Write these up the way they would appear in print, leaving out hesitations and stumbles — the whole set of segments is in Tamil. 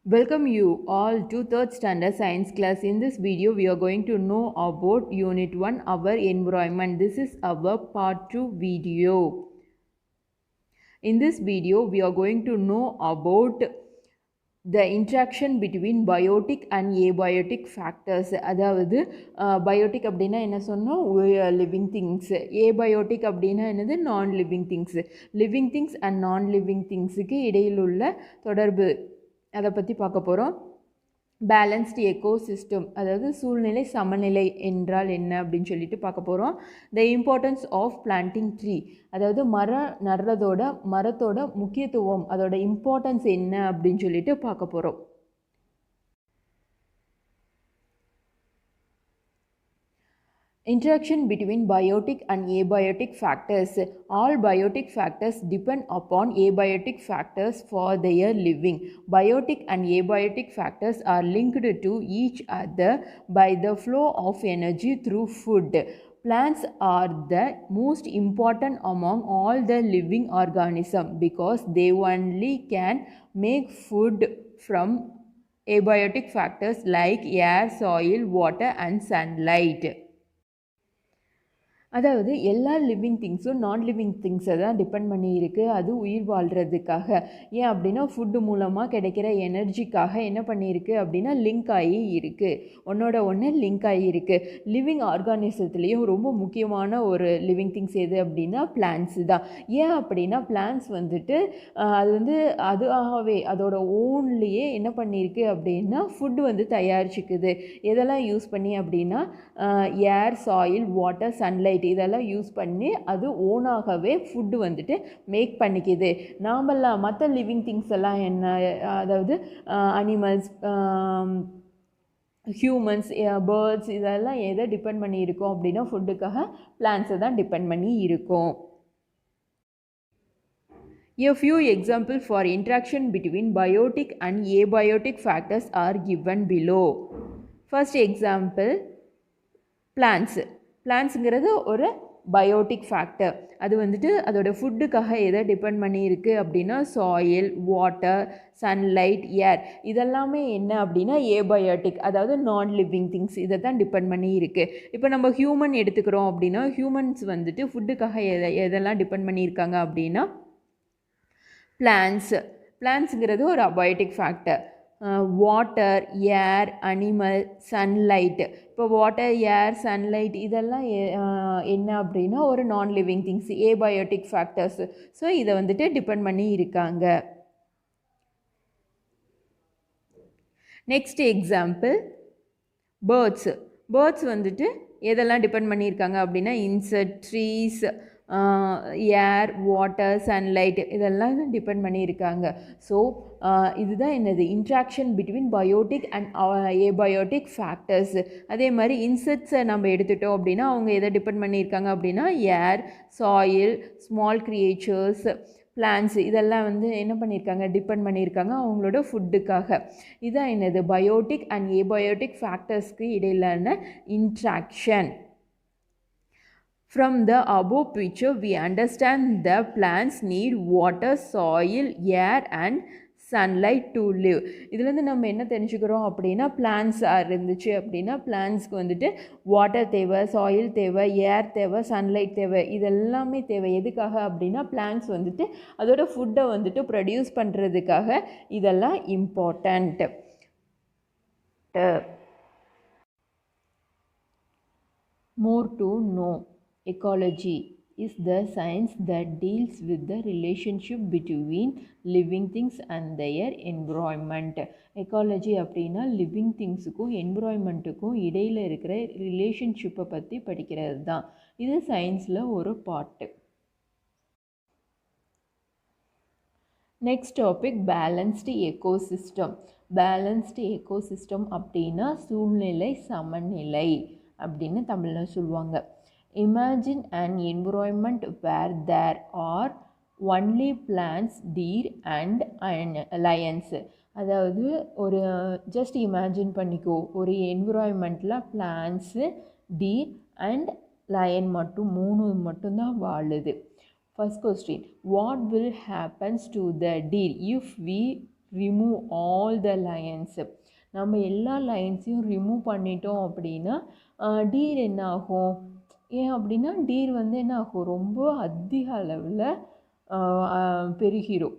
Welcome you all to 3rd standard science class. In this video we are going to know about unit 1, our environment. This is our part 2 video. In this video we are going to know about the interaction between biotic and abiotic factors. அதாவது biotic அப்படின்னா என்ன சொன்னோம், living things. abiotic அப்படின்னா என்னது, non living things. living things and non living thingsக்கு இடையில் உள்ள தொடர்பு அதை பற்றி பார்க்க போகிறோம். பேலன்ஸ்டு எக்கோசிஸ்டம், அதாவது சூழ்நிலை சமநிலை என்றால் என்ன அப்படின்னு சொல்லிட்டு பார்க்க போகிறோம். The importance of planting tree, அதாவது மரத்தோட முக்கியத்துவம், அதோட இம்பார்ட்டன்ஸ் என்ன அப்படின்னு சொல்லிட்டு பார்க்க போகிறோம். Interaction between biotic and abiotic factors. All biotic factors depend upon abiotic factors for their living. Biotic and abiotic factors are linked to each other by the flow of energy through food. Plants are the most important among all the living organisms because they only can make food from abiotic factors like air, soil, water and sunlight. அதாவது எல்லா லிவிங் திங்ஸும் நான் லிவிங் திங்ஸை தான் டிபெண்ட் பண்ணி இருக்குது, அது உயிர் வாழ்கிறதுக்காக. ஏன் அப்படின்னா ஃபுட்டு மூலமாக கிடைக்கிற எனர்ஜிக்காக என்ன பண்ணியிருக்கு அப்படின்னா லிங்க் ஆகி இருக்குது, ஒன்று லிங்க் ஆகி இருக்குது. லிவிங் ஆர்கானிசத்துலேயும் ரொம்ப முக்கியமான ஒரு லிவிங் திங்ஸ் எது அப்படின்னா பிளான்ட்ஸு தான். ஏன் அப்படின்னா பிளான்ட்ஸ் அது அதுவாகவே அதோட ஓன்லேயே என்ன பண்ணியிருக்கு அப்படின்னா ஃபுட்டு தயாரிச்சுக்குது. எதெல்லாம் யூஸ் பண்ணி அப்படின்னா ஏர், சாயில், வாட்டர், சன்லைட் இதெல்லாம் யூஸ் பண்ணி அது ஓனாகவே ஃபுட்டு மேக் பண்ணிக்குது. நாமெல்லாம் மற்ற லிவிங் திங்ஸ் எல்லாம் என்ன, அதாவது அனிமல்ஸ், ஹியூமன்ஸ், பேர்ட்ஸ் இதெல்லாம் எதை டிபெண்ட் பண்ணி இருக்கோம் அப்படின்னா ஃபுட்டுக்காக பிளான்ட்ஸை தான் டிபெண்ட் பண்ணி இருக்கும். A few examples for interaction between biotic and abiotic factors are given below. First example, plants. பிளான்ஸுங்கிறது ஒரு பயோட்டிக் ஃபேக்டர். அது அதோட ஃபுட்டுக்காக எதை டிபெண்ட் பண்ணியிருக்கு அப்படின்னா சாயில், வாட்டர், சன்லைட், ஏர் இதெல்லாமே என்ன அப்படின்னா ஏபயோட்டிக், அதாவது நான் லிவிங் திங்ஸ் இதை தான் டிபெண்ட் பண்ணி இருக்குது. இப்போ நம்ம ஹியூமன் எடுத்துக்கிறோம் அப்படின்னா ஹியூமன்ஸ் ஃபுட்டுக்காக எதெல்லாம் டிபெண்ட் பண்ணியிருக்காங்க அப்படின்னா பிளான்ஸுங்கிறது ஒரு அபயோட்டிக் ஃபேக்டர். வாட்டர், ஏர், அனிமல், சன்லைட். இப்போ வாட்டர், ஏர், சன்லைட் இதெல்லாம் என்ன அப்படின்னா ஒரு நான் living things, abiotic factors. So இதை டிபெண்ட் பண்ணி இருக்காங்க. நெக்ஸ்ட் எக்ஸாம்பிள், பேர்ட்ஸ் எதெல்லாம் டிபெண்ட் பண்ணியிருக்காங்க அப்படின்னா இன்செக்ட், ட்ரீஸ், ஏர், வாட்டர், சன்லைட் இதெல்லாம் டிபெண்ட் பண்ணியிருக்காங்க. ஸோ இதுதான் என்னது interaction between biotic and abiotic factors. அதே மாதிரி இன்செக்ட்ஸை நம்ம எடுத்துட்டோம் அப்படின்னா அவங்க எதை டிபெண்ட் பண்ணியிருக்காங்க அப்படின்னா ஏர், சாயில், ஸ்மால் கிரியேச்சர்ஸ், பிளான்ட்ஸ் இதெல்லாம் என்ன பண்ணியிருக்காங்க, டிபெண்ட் பண்ணியிருக்காங்க அவங்களோட ஃபுட்டுக்காக. இதுதான் என்னது பயோட்டிக் அண்ட் ஏபயோட்டிக் ஃபேக்டர்ஸ்க்கு இடையிலான interaction. From the above picture, we understand the plants need water, soil, air and sunlight to live. இதுலேருந்து நம்ம என்ன தெரிஞ்சுக்கிறோம் அப்படின்னா பிளான்ஸ் இருந்துச்சு அப்படின்னா பிளான்ஸ்க்கு வாட்டர் தேவை, சாயில் தேவை, ஏர் தேவை, சன்லைட் தேவை, இதெல்லாமே தேவை. எதுக்காக அப்படின்னா பிளான்ஸ் அதோட ஃபுட்டை ப்ரொடியூஸ் பண்ணுறதுக்காக. இதெல்லாம் important. More to know. Ecology is the science that deals with the relationship between living things and their environment. Ecology அப்படின்னா லிவிங் திங்ஸுக்கும் என்விரான்மெண்ட்டுக்கும் இடையில் இருக்கிற ரிலேஷன்ஷிப்பை பற்றி படிக்கிறது தான். இது சயின்ஸில் ஒரு part. Next topic, balanced ecosystem. Balanced ecosystem அப்படின்னா சூழ்நிலை சமநிலை அப்படின்னு தமிழில் சொல்லுவாங்க. Imagine an environment where there are only plants, deer and lions. அதாவது ஒரு ஜஸ்ட் இமேஜின் பண்ணிக்கோ, ஒரு என்விரான்மெண்ட்டில் பிளான்ட்ஸு, டீர் அண்ட் லயன் மூணு மட்டும்தான் வாழுது. First question, what will happens to the deer if we remove all the Lions. நம்ம எல்லா லயன்ஸையும் ரிமூவ் பண்ணிட்டோம் அப்படின்னா டீர் என்ன ஆகும்? ஏன் அப்படின்னா டீர் வந்து என்ன ஆகும்? ரொம்ப அதிக அளவில் பெருகிரும்.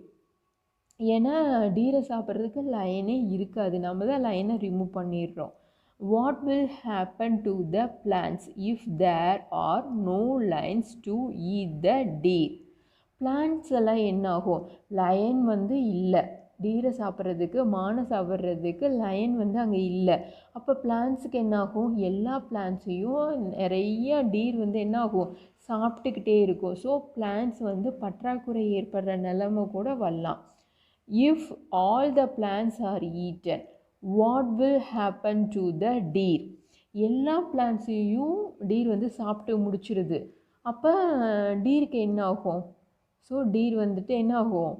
ஏன்னா டீரை சாப்பிட்றதுக்கு லயனே இருக்காது, நம்ம தான் லயனை ரிமூவ் பண்ணிடுறோம். What will happen to the plants if there are no lions to eat the deer? Plants எல்லாம் என்ன ஆகும்? லயன் வந்து இல்லை, டீரை சாப்பிட்றதுக்கு, மானை சாப்பிட்றதுக்கு லயன் வந்து அங்கே இல்லை. அப்போ பிளான்ட்ஸுக்கு என்ன ஆகும்? எல்லா பிளான்ட்ஸையும் நிறைய டீர் வந்து என்ன ஆகும்? சாப்பிட்டுக்கிட்டே இருக்கும். ஸோ பிளான்ட்ஸ் வந்து பற்றாக்குறை ஏற்படுற நிலைமை கூட வரலாம். If all the plants R eaten, what will happen to the deer? எல்லா பிளான்ட்ஸையும் டீர் வந்து சாப்பிட்டு முடிச்சிருது. அப்போ டீருக்கு என்ன ஆகும்? ஸோ டீர் வந்துட்டு என்ன ஆகும்?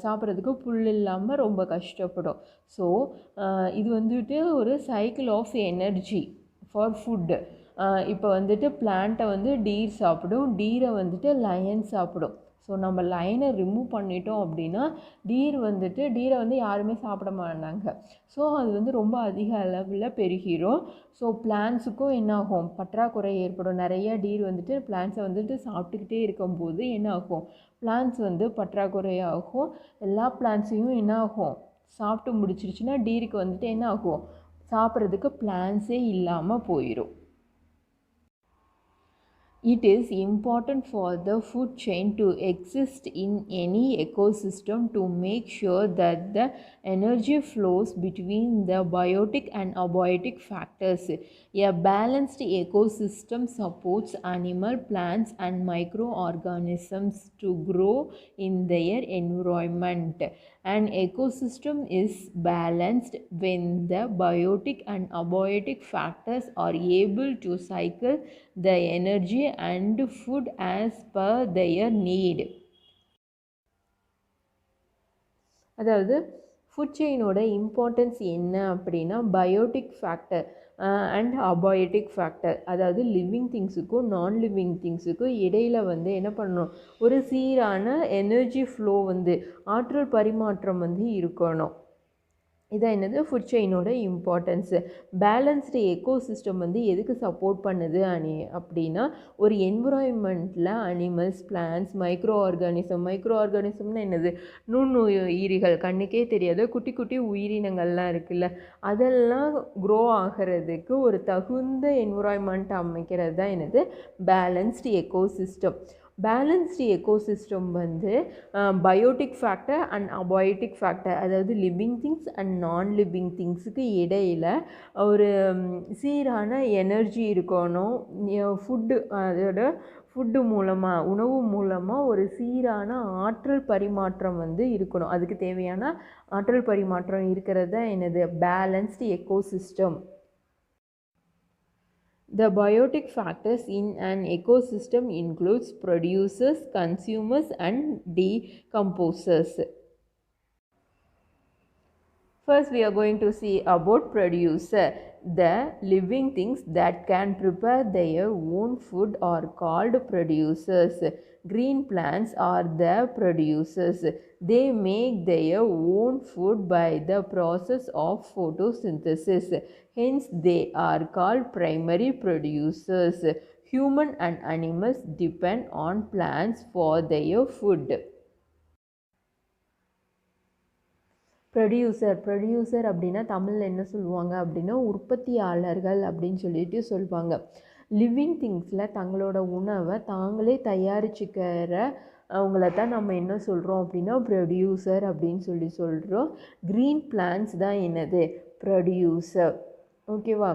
சாப்பிட்றதுக்கு புல் இல்லாமல் ரொம்ப கஷ்டப்படும். ஸோ இது வந்துட்டு ஒரு cycle of energy for food. இப்போ வந்துட்டு பிளான்ட்டை வந்து டீர் சாப்பிடும், டீரை வந்துட்டு லயன் சாப்பிடும். ஸோ நம்ம லயனை ரிமூவ் பண்ணிட்டோம் அப்படின்னா டீரை வந்து யாருமே சாப்பிட மாட்டாங்க. ஸோ அது வந்து ரொம்ப அதிக அளவில் பெருகிரும். ஸோ பிளான்ஸுக்கும் என்ன ஆகும்? பற்றாக்குறை ஏற்படும். நிறைய டீர் வந்துட்டு பிளான்ஸை வந்துட்டு சாப்பிட்டுக்கிட்டே இருக்கும்போது என்ன ஆகும்? பிளான்ஸ் வந்து பற்றாக்குறை ஆகும். எல்லா பிளான்ஸையும் என்ன ஆகும்? சாப்பிட்டு முடிச்சிருச்சுன்னா டீருக்கு வந்துட்டு என்ன ஆகும்? சாப்பிட்றதுக்கு பிளான்ஸே இல்லாமல் போயிடும். It is important for the food chain to exist in any ecosystem to make sure that the energy flows between the biotic and abiotic factors. A balanced ecosystem supports animal, plants, and microorganisms to grow in their environment. An ecosystem is balanced when the biotic and abiotic factors are able to cycle the energy and food as per their need. அதாவது ஃபுட் செயினோட இம்பார்ட்டன்ஸ் என்ன அப்படின்னா biotic factor and abiotic factor, அதாவது லிவிங் திங்ஸுக்கும் நான் லிவிங் திங்ஸுக்கும் இடையில் வந்து என்ன பண்ணணும்? ஒரு சீரான எனர்ஜி ஃப்ளோ வந்து ஆற்றல் பரிமாற்றம் வந்து இருக்கணும். இதான் என்னது? ஃபுட் செயினோட இம்பார்ட்டன்ஸு. பேலன்ஸ்டு எக்கோசிஸ்டம் வந்து எதுக்கு சப்போர்ட் பண்ணுது அப்படின்னா ஒரு என்விரான்மெண்ட்டில் அனிமல்ஸ், பிளான்ட்ஸ், மைக்ரோ ஆர்கானிசம்னா என்னது? நுண்ணுயிரிகள், கண்ணுக்கே தெரியாத குட்டி குட்டி உயிரினங்கள்லாம் இருக்குல்ல, அதெல்லாம் க்ரோ ஆகிறதுக்கு ஒரு தகுந்த என்விரான்மெண்ட் அமைக்கிறது தான் என்னது? Balanced ecosystem. பேலன்ஸ்டு எக்கோசிஸ்டம் வந்து biotic factor and abiotic factor, அதாவது living things and non living திங்ஸுக்கு இடையில் ஒரு சீரான எனர்ஜி இருக்கணும். ஃபுட்டு மூலமாக, உணவு மூலமாக ஒரு சீரான ஆற்றல் பரிமாற்றம் வந்து இருக்கணும். அதுக்கு தேவையான ஆற்றல் பரிமாற்றம் இருக்கிறது தான் என்னது? Balanced ecosystem. The biotic factors in an ecosystem includes producers, consumers, and decomposers. First, we are going to see about producer. The living things that can prepare their own food are called producers. Green plants are the producers. They make their own food by the process of photosynthesis. Hence, they are called primary producers. Human and animals depend on plants for their food. Producer அப்படின்னா தமிழில் என்ன சொல்லுவாங்க அப்படின்னா உற்பத்தியாளர்கள் அப்படின்னு சொல்லிட்டு சொல்லுவாங்க. லிவிங் திங்ஸில் தங்களோட உணவை தாங்களே தயாரிச்சுக்கிற அவங்கள தான் நம்ம என்ன சொல்கிறோம் அப்படின்னா ப்ரொடியூசர் அப்படின்னு சொல்கிறோம். க்ரீன் பிளான்ட்ஸ் தான் என்னது? ப்ரொடியூசர். ஓகேவா?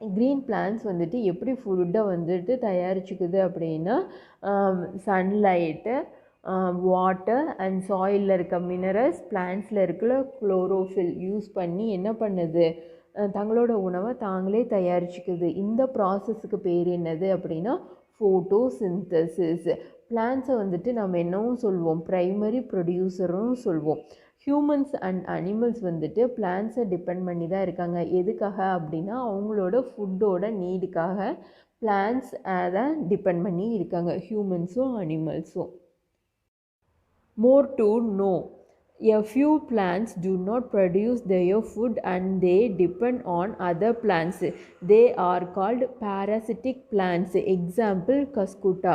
க்ரீன் பிளான்ட்ஸ் வந்துட்டு எப்படி ஃபுட்டை வந்துட்டு தயாரிச்சுக்குது அப்படின்னா சன்லைட்டு, வாட்டர் அண்ட் சாயிலில் இருக்க மினரல்ஸ், பிளான்ட்ஸில் இருக்கிற குளோரோஃபில் யூஸ் பண்ணி என்ன பண்ணுது? தங்களோட உணவை தாங்களே தயாரிச்சுக்குது. இந்த ப்ராசஸுக்கு பேர் என்னது அப்படின்னா ஃபோட்டோசிந்தசிஸ். பிளான்ட்ஸை வந்துட்டு நம்ம என்னவும் சொல்வோம்? ப்ரைமரி ப்ரொடியூசரும் சொல்வோம். ஹியூமன்ஸ் அண்ட் அனிமல்ஸ் வந்துட்டு பிளான்ட்ஸை டிபெண்ட் பண்ணி தான் இருக்காங்க. எதுக்காக அப்படின்னா அவங்களோட ஃபுட்டோட நீடுக்காக பிளான்ட்ஸ் அதை டிபெண்ட் பண்ணி இருக்காங்க, ஹியூமன்ஸும் அனிமல்ஸும். More to know. A few plants do not produce their food and they depend on other plants. They are called parasitic plants. Example, Cuscuta.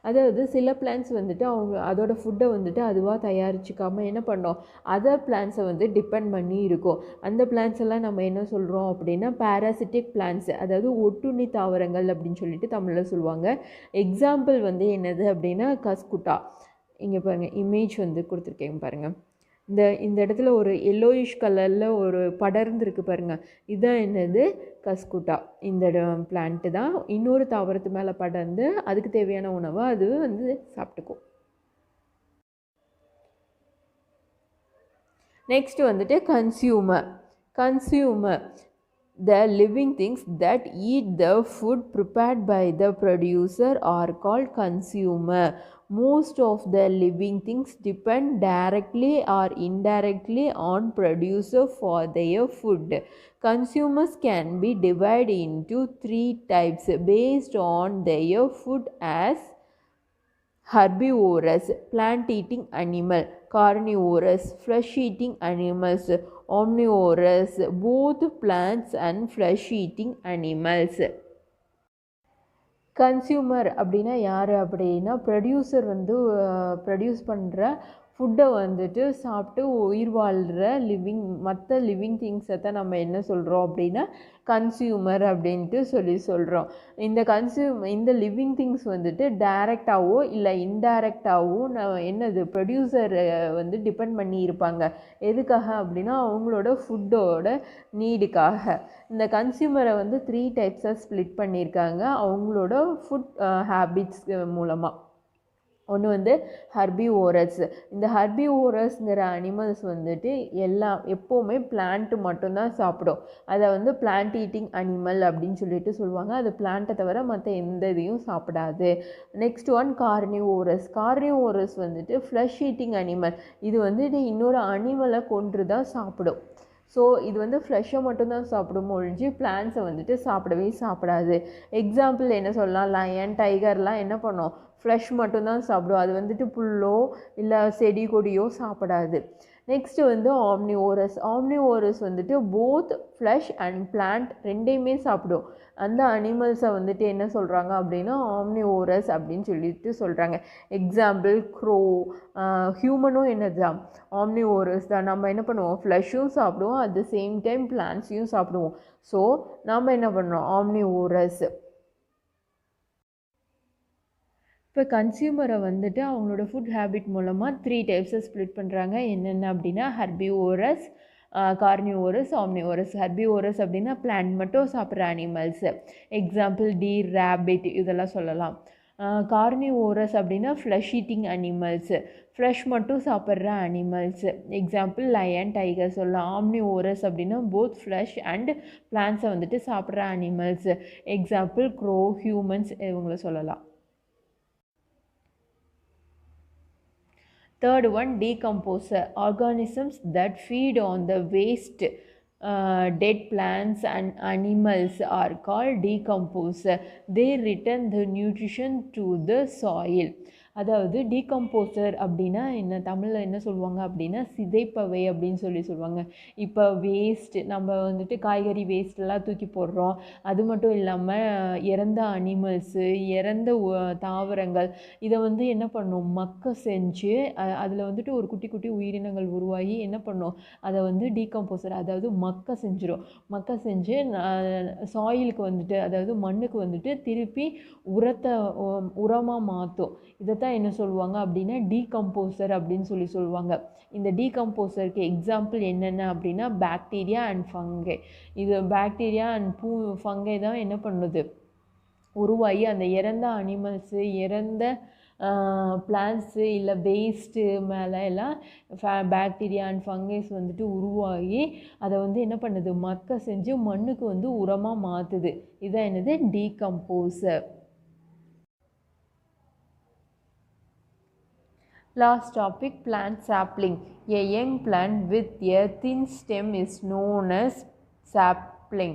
அதாவது சில பிளான்ஸ் வந்துட்டு அவங்க அதோட ஃபுட்டை வந்துட்டு அதுவாக தயாரிச்சுக்காமல் என்ன பண்ணோம், அதர் பிளான்ஸை வந்து டிபெண்ட் பண்ணி இருக்கும். அந்த பிளான்ஸ் எல்லாம் நம்ம என்ன சொல்கிறோம் அப்படின்னா பாராசிட்டிக் பிளான்ஸ், அதாவது ஒட்டுண்ணி தாவரங்கள் அப்படின்னு சொல்லிட்டு தமிழில் சொல்லுவாங்க. எக்ஸாம்பிள் வந்து என்னது அப்படின்னா கஸ்குட்டா. இங்கே பாருங்கள், இமேஜ் வந்து கொடுத்துருக்கேங்க பாருங்கள். இந்த இடத்துல ஒரு எல்லோயிஷ் கலரில் ஒரு படர்ந்துருக்கு பாருங்கள், இதுதான் என்னது கஸ்குட்டா. இந்த பிளான்ட்டு தான் இன்னொரு தாவரத்து மேலே படர்ந்து அதுக்கு தேவையான உணவை அது வந்து சாப்பிட்டுக்கும். நெக்ஸ்ட் வந்துட்டு consumer the living things that eat the food prepared by the producer are called consumer. Most of the living things depend directly or indirectly on producer for their food. Consumers can be divided into 3 types based on their food as herbivorous, plant-eating animal; carnivorous, flesh-eating animals; omnivorous, both plants and flesh-eating animals. Consumer அப்படின்னா யார் அப்படின்னா, ப்ரொடியூசர் வந்து ப்ரொடியூஸ் பண்ணுற ஃபுட்டை வந்துட்டு சாப்பிட்டு உயிர் வாழ்கிற மற்ற லிவிங் திங்ஸை தான் நம்ம என்ன சொல்கிறோம் அப்படின்னா கன்சியூமர் அப்படின்ட்டு சொல்கிறோம். இந்த லிவிங் திங்ஸ் வந்துட்டு டைரெக்டாகவோ இல்லை இன்டைரக்டாகவோ என்னது ப்ரொடியூசரை வந்து டிபெண்ட் பண்ணி இருப்பாங்க. எதுக்காக அப்படின்னா அவங்களோட ஃபுட்டோட நீடுக்காக. இந்த கன்சியூமரை வந்து 3 டைப்ஸாக ஸ்ப்ளிட் பண்ணியிருக்காங்க அவங்களோட ஃபுட் ஹேபிட்ஸ் மூலமாக. ஒன்று வந்து ஹர்பிவோரஸ். இந்த ஹர்பிவோரஸ்ங்கிற அனிமல்ஸ் வந்துட்டு எப்போவுமே பிளான்ட்டு மட்டும்தான் சாப்பிடும். அதை வந்து பிளான்ட் ஈட்டிங் அனிமல் அப்படின்னு சொல்லிட்டு சொல்லுவாங்க. அது பிளான்ட்டை தவிர மற்ற எந்த இதையும் சாப்பிடாது. நெக்ஸ்ட் ஒன் கார்னிவோரஸ் வந்துட்டு ஃப்ளஷ் ஈட்டிங் அனிமல். இது வந்துட்டு இன்னொரு அனிமலை கொன்று தான் சாப்பிடும். ஸோ இது வந்து ஃப்ளஷை மட்டும்தான் சாப்பிடும் ஒழிஞ்சு பிளான்ஸை வந்துட்டு சாப்பிடாது. எக்ஸாம்பிள் என்ன சொல்லலாம், லயன், டைகர்லாம் என்ன பண்ணோம், ஃப்ளஷ் மட்டும்தான் சாப்பிடும். அது வந்துட்டு புல்லோ இல்லை செடி கொடியோ சாப்பிடாது. நெக்ஸ்ட்டு வந்து ஆம்னிவோரஸ் வந்துட்டு போத் ஃப்ளஷ் அண்ட் பிளான்ட் ரெண்டையுமே சாப்பிடும். அந்த அனிமல்ஸை வந்துட்டு என்ன சொல்கிறாங்க அப்படின்னா ஆம்னிவோரஸ் அப்படின்னு சொல்லிட்டு சொல்கிறாங்க. Example grow. ஹியூமனும் என்னது தான், ஆம்னிவோரஸ் தான். நம்ம என்ன பண்ணுவோம், ஃப்ளஷும் சாப்பிடுவோம், அட் த சேம் டைம் பிளான்ட்ஸையும் சாப்பிடுவோம். ஸோ நம்ம என்ன பண்ணுறோம், ஆம்னிவோரஸ். இப்போ கன்சியூமரை வந்துட்டு அவங்களோட ஃபுட் ஹேபிட் மூலமாக 3 டைப்ஸை ஸ்ப்ளிட் பண்ணுறாங்க. என்னென்ன அப்படின்னா ஹர்பிவோரஸ், கார்னிவோரஸ், ஆம்னிவோரஸ். ஹர்பிவோரஸ் அப்படின்னா பிளான்ட் மட்டும் சாப்பிட்ற அனிமல்ஸு. எக்ஸாம்பிள் டீர், ரேபிட் இதெல்லாம் சொல்லலாம். கார்னிவோரஸ் அப்படின்னா ஃப்ளஷ் ஈட்டிங் அனிமல்ஸு, ஃப்ளஷ் மட்டும் சாப்பிட்ற அனிமல்ஸு. எக்ஸாம்பிள் லயன், டைகர் சொல்லலாம். ஆம்னிவோரஸ் அப்படின்னா போத் ஃப்ளஷ் அண்ட் பிளான்ட்ஸை வந்துட்டு சாப்பிட்ற அனிமல்ஸு. எக்ஸாம்பிள் க்ரோ, ஹியூமன்ஸ் இவங்கள சொல்லலாம். Third one, decomposer. Organisms that feed on the waste dead plants and animals are called decomposer. They return the nutrition to the soil. அதாவது டீகம்போசர் அப்படின்னா என்ன, தமிழில் என்ன சொல்லுவாங்க அப்படின்னா சிதைப்பவை அப்படின்னு சொல்லுவாங்க. இப்போ வேஸ்ட் நம்ம வந்துட்டு காய்கறி வேஸ்ட்டெல்லாம் தூக்கி போடுறோம். அது மட்டும் இல்லாமல் இறந்த அனிமல்ஸு, இறந்த தாவரங்கள் இதை வந்து என்ன பண்ணும், மக்க செஞ்சு அதில் வந்துட்டு ஒரு குட்டி குட்டி உயிரினங்கள் உருவாகி என்ன பண்ணும், அதை வந்து டீகம்போசர் அதாவது மக்க செஞ்சு சாயிலுக்கு வந்துட்டு அதாவது மண்ணுக்கு வந்துட்டு திருப்பி உரமாக மாற்றும். இதைத்தான் என்ன சொல்லுவாங்க அப்படின்னா டீகம்போசர் அப்படின்னு சொல்லுவாங்க. இந்த டீகம்போசருக்கு எக்ஸாம்பிள் என்னென்ன அப்படின்னா பாக்டீரியா அண்ட் ஃபங்கை. இது பாக்டீரியா அண்ட் ஃபங்கை தான் என்ன பண்ணுது, உருவாகி அந்த இறந்த அனிமல்ஸு, இறந்த பிளான்ட்ஸு இல்லை வேஸ்ட்டு மேலே எல்லாம் பாக்டீரியா அண்ட் ஃபங்கஸ் வந்துட்டு உருவாகி அதை வந்து என்ன பண்ணுது, மக்க செஞ்சு மண்ணுக்கு வந்து உரமாக மாற்றுது. இதான் என்னது, decomposer. Last topic, plant sapling. A young plant with a thin stem is known as sapling.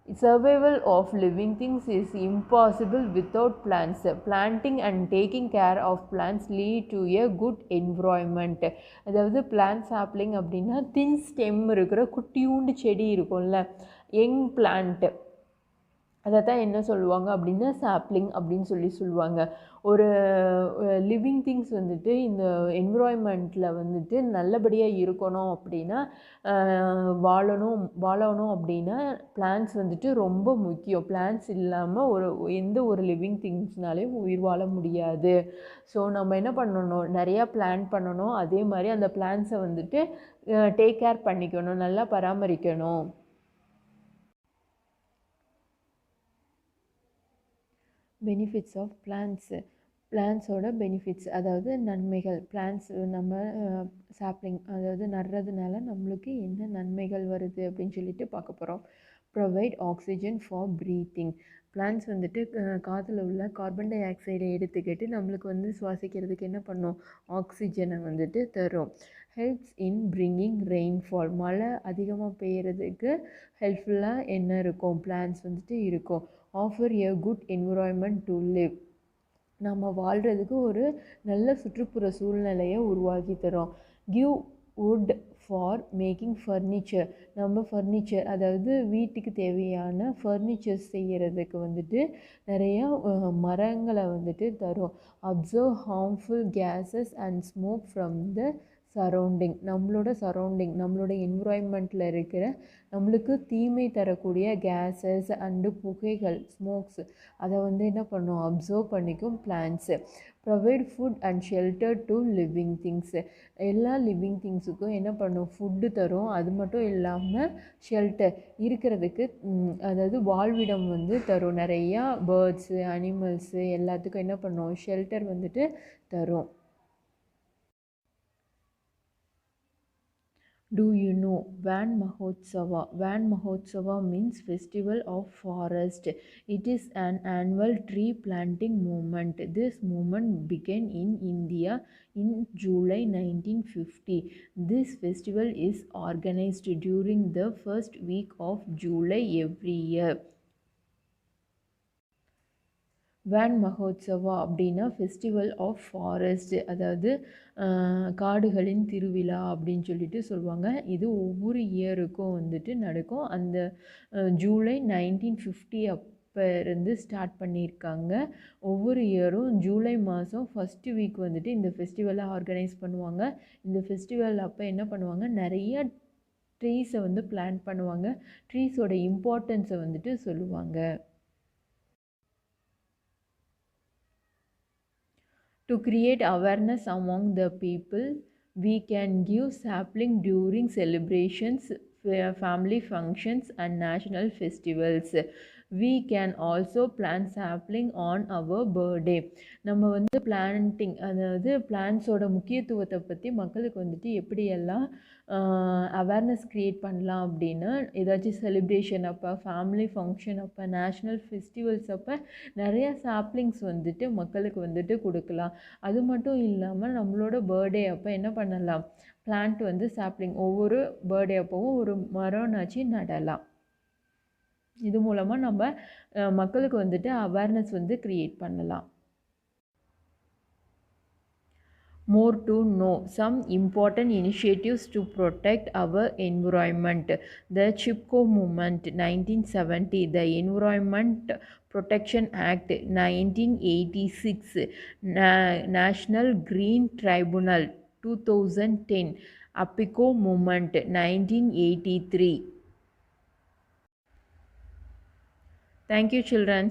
Survival of living things is impossible without plants. Planting and taking care of plants lead to a good environment. அதாவது பிளான்ட் சாப்லிங் அப்படின்னா தின் ஸ்டெம் இருக்கிற குட்டியூண்டு செடி இருக்கும்ல, யங் பிளான்ட், அதை தான் என்ன சொல்லுவாங்க அப்படின்னா சாப்லிங் அப்படின்னு சொல்லுவாங்க. ஒரு லிவிங் திங்ஸ் வந்துட்டு இந்த என்விரான்மெண்ட்டில் வந்துட்டு நல்லபடியாக இருக்கணும் அப்படின்னா, வாழணும் அப்படின்னா பிளான்ட்ஸ் வந்துட்டு ரொம்ப முக்கியம். பிளான்ட்ஸ் இல்லாமல் எந்த ஒரு லிவிங் திங்ஸ்னாலையும் உயிர் வாழ முடியாது. ஸோ நம்ம என்ன பண்ணணும், நிறையா பிளான் பண்ணணும். அதே மாதிரி அந்த பிளான்ட்ஸை வந்துட்டு டேக் கேர் பண்ணிக்கணும், நல்லா பராமரிக்கணும். பெனிஃபிட்ஸ் ஆஃப் பிளான்ட்ஸோட பெனிஃபிட்ஸ், அதாவது நன்மைகள். பிளான்ட்ஸ் நம்ம சாப்லிங் அதாவது நடுறதுனால நம்மளுக்கு என்ன நன்மைகள் வருது அப்படின்னு சொல்லிட்டு பார்க்க போகிறோம். Provide oxygen for breathing. Plants வந்துட்டு காற்றில் உள்ள கார்பன் டை ஆக்சைடை எடுத்துக்கிட்டு நம்மளுக்கு வந்து சுவாசிக்கிறதுக்கு என்ன பண்ணும், ஆக்சிஜனை வந்துட்டு தரும். Helps in bringing rainfall. மழை அதிகமாக பெய்யறதுக்கு ஹெல்ப்ஃபுல்லாக என்ன இருக்கும், பிளான்ட்ஸ் வந்துட்டு இருக்கும். Offer a good environment to live. நம்ம வாழ்கிறதுக்கு ஒரு நல்ல சுற்றுப்புற சூழ்நிலையை உருவாக்கி தரோம். Give would for making furniture. நம்ம ஃபர்னிச்சர் அதாவது வீட்டுக்கு தேவையான ஃபர்னிச்சர்ஸ் செய்கிறதுக்கு வந்துட்டு நிறையா மரங்களை வந்துட்டு தரும். Absorb harmful gases and smoke from the surrounding. நம்மளோட என்விரான்மெண்ட்டில் இருக்கிற நம்மளுக்கு தீமை தரக்கூடிய கேஸஸ் அண்டு புகைகள், ஸ்மோக்ஸ், அதை வந்து என்ன பண்ணும், அப்சர்வ் பண்ணிக்கும் plants. Provide food and shelter to living things. எல்லா லிவிங் திங்ஸுக்கும் என்ன பண்ணும், ஃபுட்டு தரும். அது மட்டும் இல்லாமல் ஷெல்டர் இருக்கிறதுக்கு, அதாவது வாழ்விடம் வந்து தரும். நிறையா பேர்ட்ஸு, அனிமல்ஸு எல்லாத்துக்கும் என்ன பண்ணும், ஷெல்டர் வந்துட்டு தரும். Do you know Van Mahotsava? Van Mahotsava means Festival of Forest. It is an annual tree planting movement. This movement began in India in July 1950. This festival is organized during the first week of July every year. Van Mahotsava அப்படின்னா ஃபெஸ்டிவல் ஆஃப் ஃபாரஸ்ட், அதாவது காடுகளின் திருவிழா அப்படின்னு சொல்லிட்டு சொல்லுவாங்க. இது ஒவ்வொரு இயருக்கும் வந்துட்டு நடக்கும். அந்த ஜூலை 1950 அப்போ இருந்து ஸ்டார்ட் பண்ணியிருக்காங்க. ஒவ்வொரு இயரும் ஜூலை மாதம் ஃபஸ்ட்டு வீக் வந்துட்டு இந்த ஃபெஸ்டிவலை ஆர்கனைஸ் பண்ணுவாங்க. இந்த ஃபெஸ்டிவல் அப்போ என்ன பண்ணுவாங்க, நிறைய ட்ரீஸை வந்து பிளான் பண்ணுவாங்க. ட்ரீஸோட இம்பார்ட்டன்ஸை வந்துட்டு சொல்லுவாங்க. To create awareness among the people, we can give sapling during celebrations, family functions and national festivals. We can also plant sapling on our birthday. நம்ம வந்து பிளான்டிங், அதாவது பிளான்ட்ஸோட முக்கியத்துவத்தை பற்றி மக்களுக்கு வந்துட்டு எப்படியெல்லாம் அவேர்னஸ் க்ரியேட் பண்ணலாம் அப்படின்னா, ஏதாச்சும் செலிப்ரேஷன் அப்போ, ஃபேமிலி ஃபங்க்ஷன் அப்போ, நேஷ்னல் ஃபெஸ்டிவல்ஸ் அப்போ நிறையா சாப்லிங்ஸ் வந்துட்டு மக்களுக்கு வந்துட்டு கொடுக்கலாம். அது மட்டும் இல்லாமல் நம்மளோட பர்த்டே அப்போ என்ன பண்ணலாம், பிளான்ட் வந்து சாப்லிங் ஒவ்வொரு பர்த்டே அப்போவும் ஒரு மரம்னாச்சு நடலாம். இது மூலமாக நம்ம மக்களுக்கு வந்துட்டு அவேர்னஸ் வந்து க்ரியேட் பண்ணலாம். More to know some important initiatives to protect our environment. The Chipko Movement 1970, the Environment Protection Act 1986, National Green Tribunal 2010, Apico Movement 1983. Thank you, children.